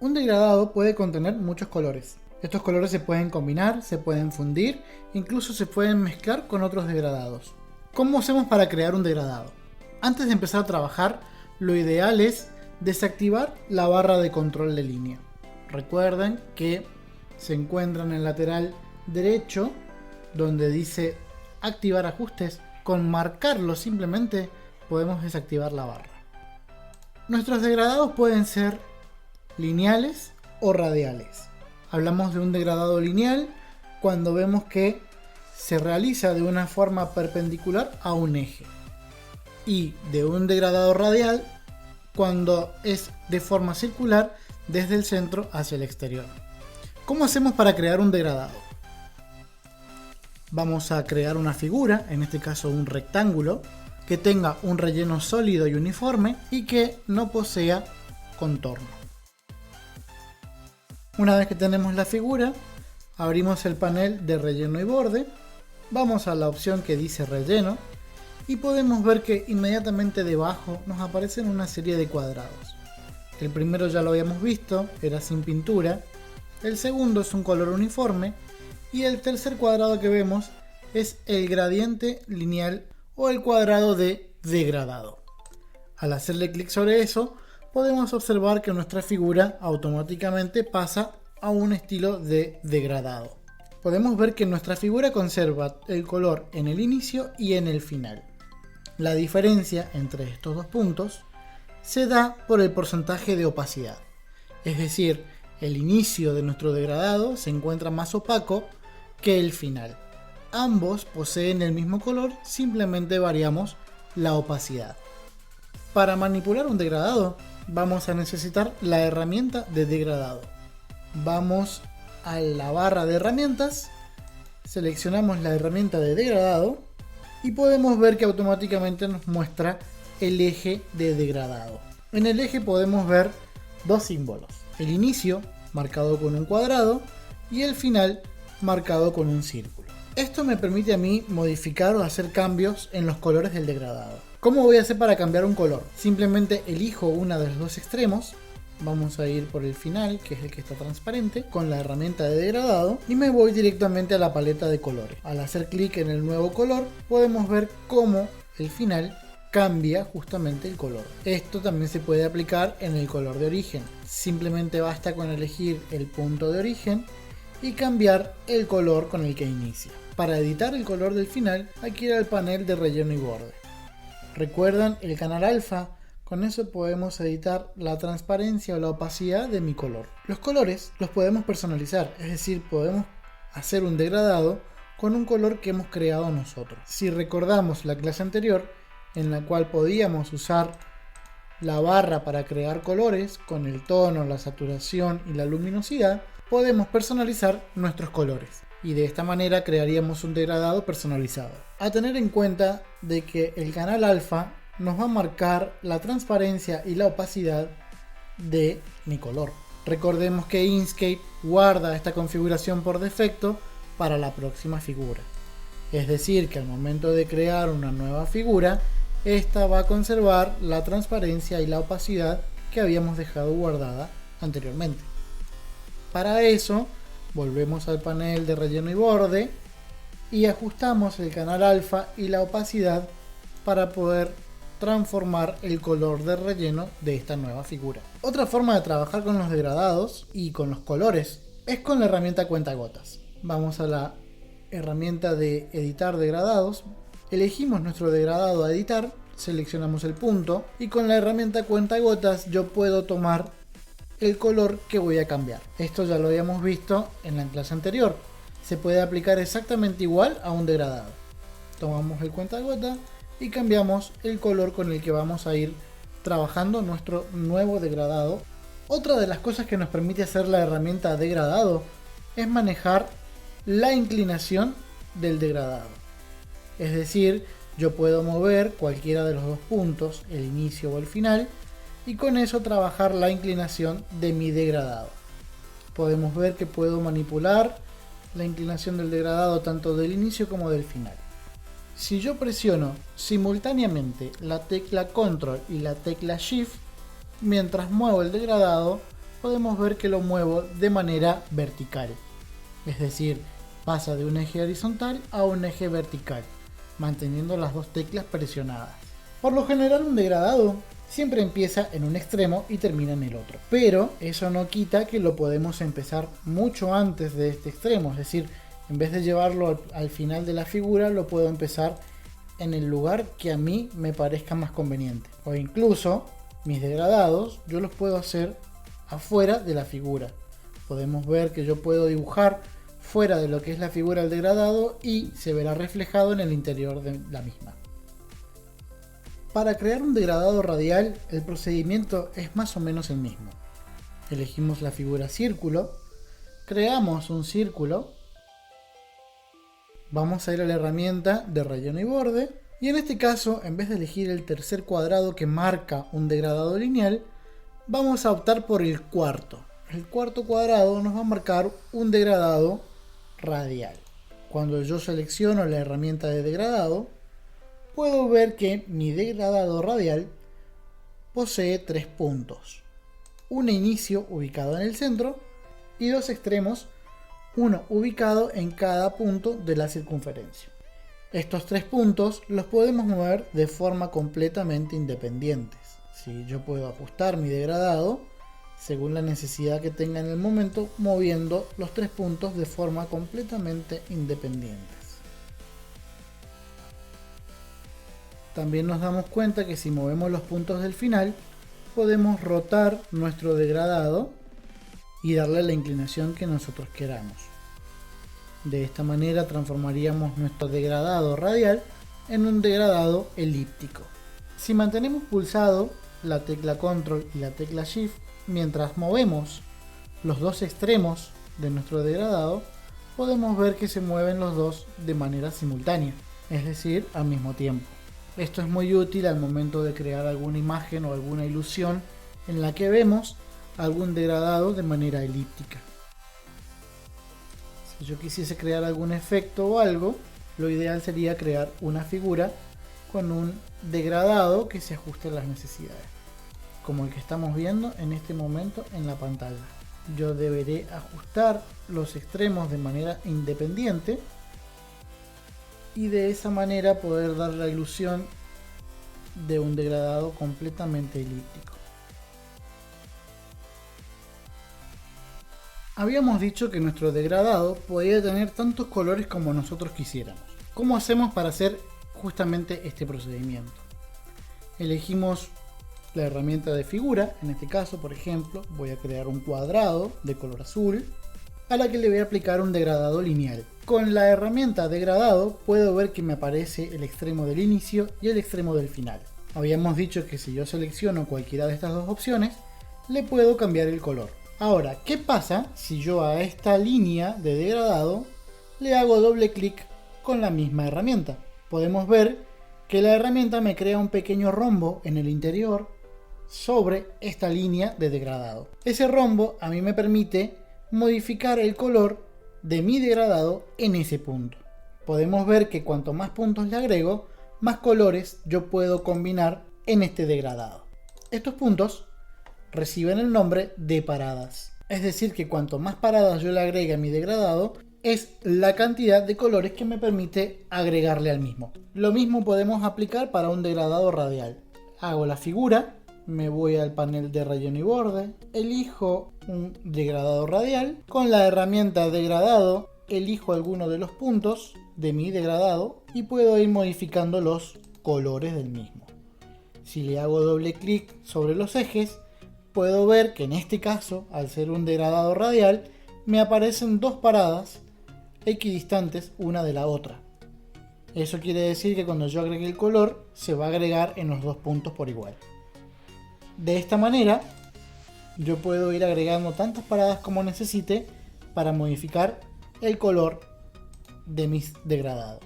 Un degradado puede contener muchos colores. Estos colores se pueden combinar, se pueden fundir, incluso se pueden mezclar con otros degradados. ¿Cómo hacemos para crear un degradado? Antes de empezar a trabajar, lo ideal es desactivar la barra de control de línea. Recuerden que se encuentra en el lateral derecho, donde dice activar ajustes. Con marcarlo simplemente podemos desactivar la barra. Nuestros degradados pueden ser lineales o radiales. Hablamos de un degradado lineal cuando vemos que se realiza de una forma perpendicular a un eje, y de un degradado radial cuando es de forma circular desde el centro hacia el exterior. ¿Cómo hacemos para crear un degradado? Vamos a crear una figura, en este caso un rectángulo, que tenga un relleno sólido y uniforme y que no posea contorno. Una vez que tenemos la figura, abrimos el panel de relleno y borde, vamos a la opción que dice relleno y podemos ver que inmediatamente debajo nos aparecen una serie de cuadrados. El primero ya lo habíamos visto, era sin pintura, el segundo es un color uniforme y el tercer cuadrado que vemos es el gradiente lineal o el cuadrado de degradado. Al hacerle clic sobre eso, podemos observar que nuestra figura automáticamente pasa a un estilo de degradado. Podemos ver que nuestra figura conserva el color en el inicio y en el final. La diferencia entre estos dos puntos se da por el porcentaje de opacidad. Es decir, el inicio de nuestro degradado se encuentra más opaco que el final. Ambos poseen el mismo color, simplemente variamos la opacidad. Para manipular un degradado vamos a necesitar la herramienta de degradado. Vamos a la barra de herramientas, seleccionamos la herramienta de degradado y podemos ver que automáticamente nos muestra el eje de degradado. En el eje podemos ver dos símbolos: el inicio marcado con un cuadrado y el final marcado con un círculo. Esto me permite a mí modificar o hacer cambios en los colores del degradado. ¿Cómo voy a hacer para cambiar un color? Simplemente elijo uno de los dos extremos. Vamos a ir por el final, que es el que está transparente, con la herramienta de degradado y me voy directamente a la paleta de colores. Al hacer clic en el nuevo color podemos ver cómo el final cambia justamente el color. Esto también se puede aplicar en el color de origen. Simplemente basta con elegir el punto de origen y cambiar el color con el que inicia. Para editar el color del final hay que ir al panel de relleno y borde. ¿Recuerdan el canal alfa? Con eso podemos editar la transparencia o la opacidad de mi color. Los colores los podemos personalizar, es decir, podemos hacer un degradado con un color que hemos creado nosotros. Si recordamos la clase anterior, en la cual podíamos usar la barra para crear colores con el tono, la saturación y la luminosidad, podemos personalizar nuestros colores y de esta manera crearíamos un degradado personalizado. A tener en cuenta de que el canal alfa nos va a marcar la transparencia y la opacidad de mi color. Recordemos que Inkscape guarda esta configuración por defecto para la próxima figura. Es decir, que al momento de crear una nueva figura, esta va a conservar la transparencia y la opacidad que habíamos dejado guardada anteriormente. Para eso, volvemos al panel de relleno y borde y ajustamos el canal alfa y la opacidad para poder transformar el color de relleno de esta nueva figura. Otra forma de trabajar con los degradados y con los colores es con la herramienta cuentagotas. Vamos a la herramienta de editar degradados, elegimos nuestro degradado a editar, seleccionamos el punto y con la herramienta cuentagotas yo puedo tomar el color que voy a cambiar. Esto ya lo habíamos visto en la clase anterior. Se puede aplicar exactamente igual a un degradado. Tomamos el cuentagota y cambiamos el color con el que vamos a ir trabajando nuestro nuevo degradado. Otra de las cosas que nos permite hacer la herramienta degradado es manejar la inclinación del degradado. Es decir, yo puedo mover cualquiera de los dos puntos, el inicio o el final, y con eso trabajar la inclinación de mi degradado. Podemos ver que puedo manipular la inclinación del degradado tanto del inicio como del final. Si yo presiono simultáneamente la tecla Control y la tecla Shift, mientras muevo el degradado, podemos ver que lo muevo de manera vertical. Es decir, pasa de un eje horizontal a un eje vertical, manteniendo las dos teclas presionadas. Por lo general, un degradado siempre empieza en un extremo y termina en el otro. Pero eso no quita que lo podemos empezar mucho antes de este extremo. Es decir, en vez de llevarlo al final de la figura, lo puedo empezar en el lugar que a mí me parezca más conveniente. O incluso, mis degradados, yo los puedo hacer afuera de la figura. Podemos ver que yo puedo dibujar fuera de lo que es la figura del degradado y se verá reflejado en el interior de la misma. Para crear un degradado radial, el procedimiento es más o menos el mismo. Elegimos la figura círculo, creamos un círculo, vamos a ir a la herramienta de relleno y borde, y en este caso, en vez de elegir el tercer cuadrado que marca un degradado lineal, vamos a optar por el cuarto. El cuarto cuadrado nos va a marcar un degradado radial. Cuando yo selecciono la herramienta de degradado, puedo ver que mi degradado radial posee 3 puntos. Un inicio ubicado en el centro y 2 extremos, uno ubicado en cada punto de la circunferencia. Estos 3 puntos los podemos mover de forma completamente independientes. ¿Sí? Yo puedo ajustar mi degradado según la necesidad que tenga en el momento, moviendo los 3 puntos de forma completamente independientes. También nos damos cuenta que si movemos los puntos del final, podemos rotar nuestro degradado y darle la inclinación que nosotros queramos. De esta manera transformaríamos nuestro degradado radial en un degradado elíptico. Si mantenemos pulsado la tecla Control y la tecla Shift mientras movemos los dos extremos de nuestro degradado, podemos ver que se mueven los dos de manera simultánea, es decir, al mismo tiempo. Esto es muy útil al momento de crear alguna imagen o alguna ilusión en la que vemos algún degradado de manera elíptica. Si yo quisiese crear algún efecto o algo, lo ideal sería crear una figura con un degradado que se ajuste a las necesidades, como el que estamos viendo en este momento en la pantalla. Yo deberé ajustar los extremos de manera independiente y de esa manera poder dar la ilusión de un degradado completamente elíptico. Habíamos dicho que nuestro degradado podía tener tantos colores como nosotros quisiéramos. ¿Cómo hacemos para hacer justamente este procedimiento? Elegimos la herramienta de figura. En este caso, por ejemplo, voy a crear un cuadrado de color azul a la que le voy a aplicar un degradado lineal. Con la herramienta degradado puedo ver que me aparece el extremo del inicio y el extremo del final. Habíamos dicho que si yo selecciono cualquiera de estas dos opciones, le puedo cambiar el color. Ahora, ¿qué pasa si yo a esta línea de degradado le hago doble clic con la misma herramienta? Podemos ver que la herramienta me crea un pequeño rombo en el interior sobre esta línea de degradado. Ese rombo a mí me permite modificar el color de mi degradado en ese punto. Podemos ver que cuanto más puntos le agrego, más colores yo puedo combinar en este degradado. Estos puntos reciben el nombre de paradas. Es decir, que cuanto más paradas yo le agregue a mi degradado, es la cantidad de colores que me permite agregarle al mismo. Lo mismo podemos aplicar para un degradado radial. Hago la figura, me voy al panel de relleno y borde, elijo un degradado radial. Con la herramienta degradado elijo alguno de los puntos de mi degradado y puedo ir modificando los colores del mismo. Si le hago doble clic sobre los ejes, puedo ver que en este caso, al ser un degradado radial, me aparecen dos paradas equidistantes una de la otra. Eso quiere decir que cuando yo agregue el color, se va a agregar en los dos puntos por igual. De esta manera, yo puedo ir agregando tantas paradas como necesite para modificar el color de mis degradados.